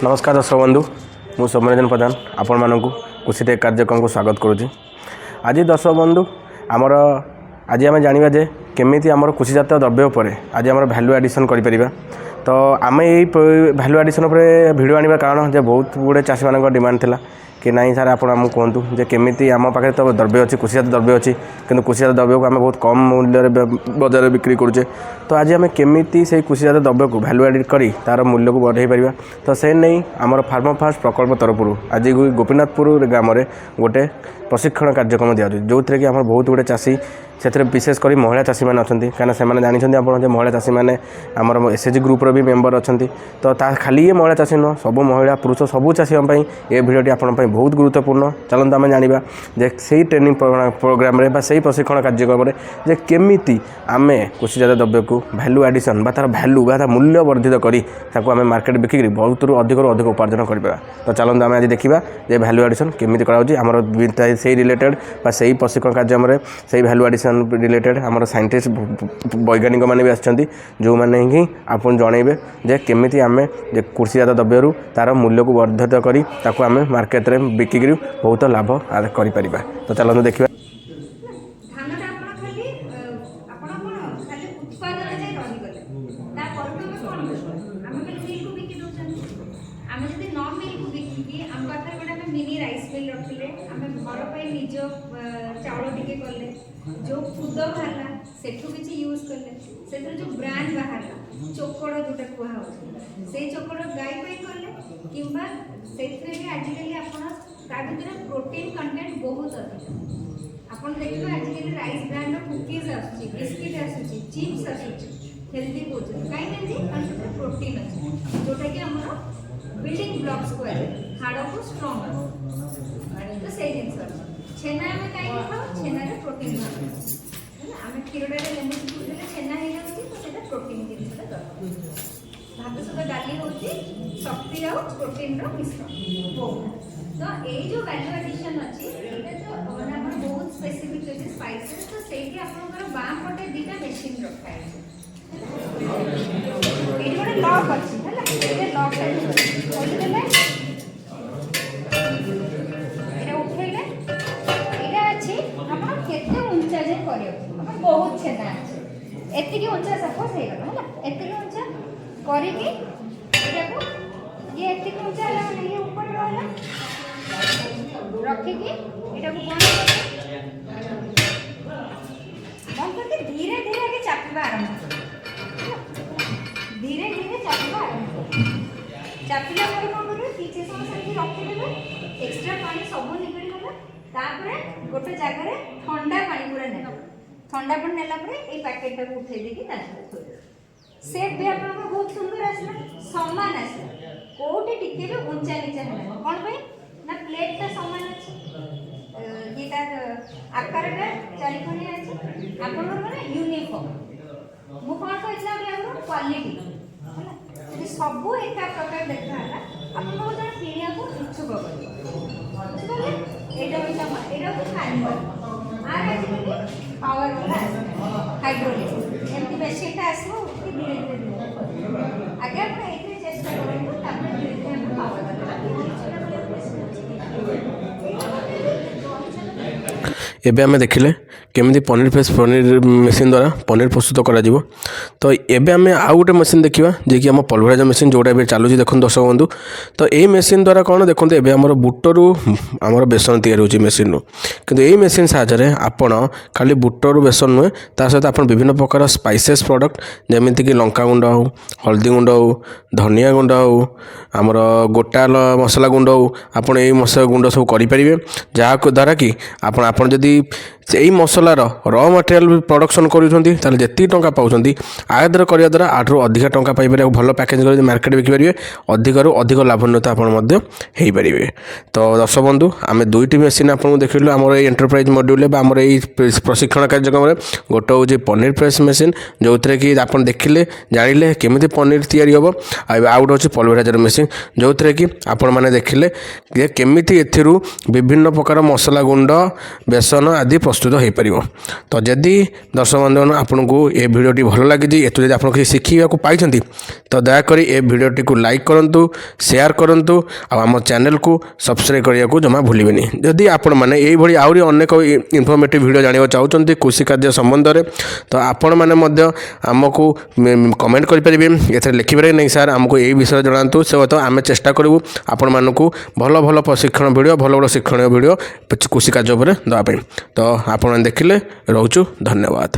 नमस्कार दर्शक बंधु मु सौम्यरंजन प्रधान आपण मानक कृषि टेक कार्यक्रम को स्वागत करुँची। आज दर्शक बंधु आमर आज आम जाना जे केमी आम कृषिजात द्रव्य पर आज आम भैल्यू एडिशन कर तो आम यही भैल्यू एडिशन पर भिड आने कारण जे बहुत गुड़े चाषी मान डिमांड थिला कि नहीं सार आप कहतु जे केमी आम पाखे तो द्रव्य अच्छी कृषिजात द्रव्य अच्छी कि कृषिजात द्रव्य को आम बहुत कम मूल्य बजार में बिक्री करुचे। तो आज आम केमी से कृषिजात द्रव्य को भैल्यू एड कर तार मूल्य को बढ़ाई पार तो से नहीं आमर फार्म फास्ट प्रकल्प तरफ आज गोपीनाथपुर ग्राम में गोटे प्रशिक्षण कार्यक्रम दिया जो थी कि आम बहुत गुड़े चाषी से विशेषकर महिला चाषी मैंने अच्छा कहीं से जानते आप महिला चाषी मैंने आमर एसएचजी ग्रुपर भी मेम्बर अच्छा तो खाली ये महिला चाषी नुह सब महिला पुरुष सबू चाषी ये भिडियोटी आप बहुत गुरुत्वपूर्ण। चलते आम जाना जे से ट्रेनिंग प्रोग्राम से प्रशिक्षण कार्यक्रम जे केमी आम कृषिजात द्रव्य को भैल्यू एडिशन तार भैल्यू तार मूल्य वर्धित कर आम मार्केट बिक्री बहुत अधिक उपार्जन कर। तो चलते आम आज देखा जे भैल्यू एडिशन केमी कर से रिलेटेड से प्रशिक्षण कार्यक्रम से भैल्यू एडिशन रिलेटेड आमर साइंटिस्ट वैज्ञानिक मैंने भी आछंती जो मैंने ही आप जनइबे जे केमी आम कृषिजात द्रव्य तार मूल्य को वर्धित करी ताको आम मार्केट में बिक्री बहुत लाभ कर। तो चलते देखा चाउल टिके कले जो खुद बाहर से यूज कले से जो ब्रांड बाहर चोकड़ जोटा कह से चोकड़ गाई पाई कले कि आजिकल आपड़ प्रोटीन कंटेंट बहुत अधिक आप देखिए आजिकल राइस ब्रांड कुकीज आसुची बिस्किट आसुची चिप्स आसुची हेल्दी कौन कहीं प्रोटीन अच्छे जोटा कि आम बिल्डिंग ब्लॉक्स को हाड़ को स्ट्रंग तो से जिन छेना आम कहीं खाओ छेना प्रोटीन आम क्षीरटा लेमन चिपुड़े छेना हो जाए तो प्रोटीन जिनसा दरकार भात सहित डाली हूँ शक्ति आउ प्रोटीन मिश्रण। तो ये जो वैल्यू एडिशन अच्छी जो मैंने बहुत स्पेसिफिक अच्छे स्पाइसेस तो से बाम पटे दीटा मेसीन रखा है ये गोटे लक अच्छी है लक बहुत छेना एति उंचा सपोज हो गला है एति उंचा करिकी एटाको ये एति उंचा ये ऊपर रहला रखिकी एटाको बंद करके धीरे धीरे आगे चापिबा आरंभ धीरे धीरे चापिबा आरंभ चापिला पर कोन करिवे पीछे समय से रखि देबे एक्स्ट्रा पानी सब निकली गला तापरे गोटे जगह रे ठंडा पानी पूरा नेबा ठंडा पानी नेला परे ए पैकेट टाको उठै देकी ताछे सेप भी आपन बहुत सुंदर आसला समान आसला कोटे टिके भी ऊंचा नीचा है कोन भाई ना प्लेट ता समान अछि ये तार आकार का चारि कोणी अछि आपन माने यूनिफॉर्म मु कोन कहला हमर क्वालिटी होला यदि सब एका प्रकार देखाला आपन को जण किनिया को इच्छुक करियो एटा को फाइबर आर आजिकली पावर हाइड्रोलिक एमती बेसिक आसो कि धीरे धीरे आगे आप एते चेष्टा करूँ तापर धीरे धीरे पावर एबे आमे देखिले केमिति पनीर फ्रेश पनीर मेसीन द्वारा पनीर प्रस्तुत करा जिवो। तो एबे आमे आउ गोटे मेसीन देखिबा जे कि हम पल्वराइजर मेसीन जोटा भी चालू देखो दर्शक बंधु। तो यही मेसीन द्वारा कौन देखते एबे हमर बुटरू हमर बेसन तैयार होची मेसीन नु किंतु यही मेसीन साहाय्य आपण खाली बुटरू बेसन नुहे ता सहित आपण विभिन्न प्रकार स्पाइसेस प्रोडक्ट जेमिति कि लंका गुंड हो हल्दी गुंड हो धनिया गुंड हो हमर गोटा मसला गुंड हो आपण यही मसला गुंड सब करि परिबे जहा द्वारा कि आपण जदि यही मसलार र मटेरियल प्रोडक्शन करूँगी जी टंका पाँच आयादर करने द्वारा आठू अधिक टंका पाइपर भल पैकेज कर मार्केट बिकिपारे अधिकरू अधिक लाभान्वित आपरे। तो दर्शक बंधु आम दुईटी मेसीन आपको देखिलु आम एंटरप्राइज मॉड्यूल आम प्रशिक्षण कार्यक्रम गोटे हूँ पनीर प्रेस मेसीन जो थे कि आप देखिले जानिले केमी पनीर तैयारी हम आउ गोटे हूँ पल्वराइजर मेसीन जो थे कि आपण मैंने देखिले केमी विभिन्न प्रकार मसला गुंड बेसन आदि प्रस्तुत हो ହେଇପାରିବ। ତ ଯଦି ଦର୍ଶକ ବନ୍ଧୁଗଣ ଆପଣଙ୍କୁ ଏ ଭିଡ଼ିଓଟି ଭଲ ଲାଗିଛି, ଏଥିରୁ ଯଦି ଆପଣ କିଛି ଶିଖିବାକୁ ପାଇଛନ୍ତି, ତ ଦୟାକରି ଏ ଭିଡ଼ିଓଟିକୁ ଲାଇକ୍ କରନ୍ତୁ, ସେୟାର କରନ୍ତୁ ଆଉ ଆମ ଚ୍ୟାନେଲକୁ ସବସ୍କ୍ରାଇବ୍ କରିବାକୁ ଜମା ଭୁଲିବେନି। ଯଦି ଆପଣମାନେ ଏଇଭଳି ଆହୁରି ଅନେକ ଇନଫର୍ମେଟିଭ୍ ଭିଡ଼ିଓ ଜାଣିବାକୁ ଚାହୁଁଛନ୍ତି କୃଷି କାର୍ଯ୍ୟ ସମ୍ବନ୍ଧରେ, ତ ଆପଣମାନେ ମଧ୍ୟ ଆମକୁ କମେଣ୍ଟ କରିପାରିବେ, ଏଥିରେ ଲେଖିପାରିବେ ନାହିଁ ସାର୍ ଆମକୁ ଏଇ ବିଷୟରେ ଜଣାନ୍ତୁ। ସେ ତ ଆମେ ଚେଷ୍ଟା କରିବୁ ଆପଣମାନଙ୍କୁ ଭଲ ଭଲ ପ୍ରଶିକ୍ଷଣ ଭିଡ଼ିଓ, ଭଲ ଭଲ ଶିକ୍ଷଣୀୟ ଭିଡ଼ିଓ କୃଷି କାର୍ଯ୍ୟ ଉପରେ ଦେବା ପାଇଁ। ତ ଆପଣମାନେ ଦେଖିଲେ ରହୁଛୁ, ଧନ୍ୟବାଦ।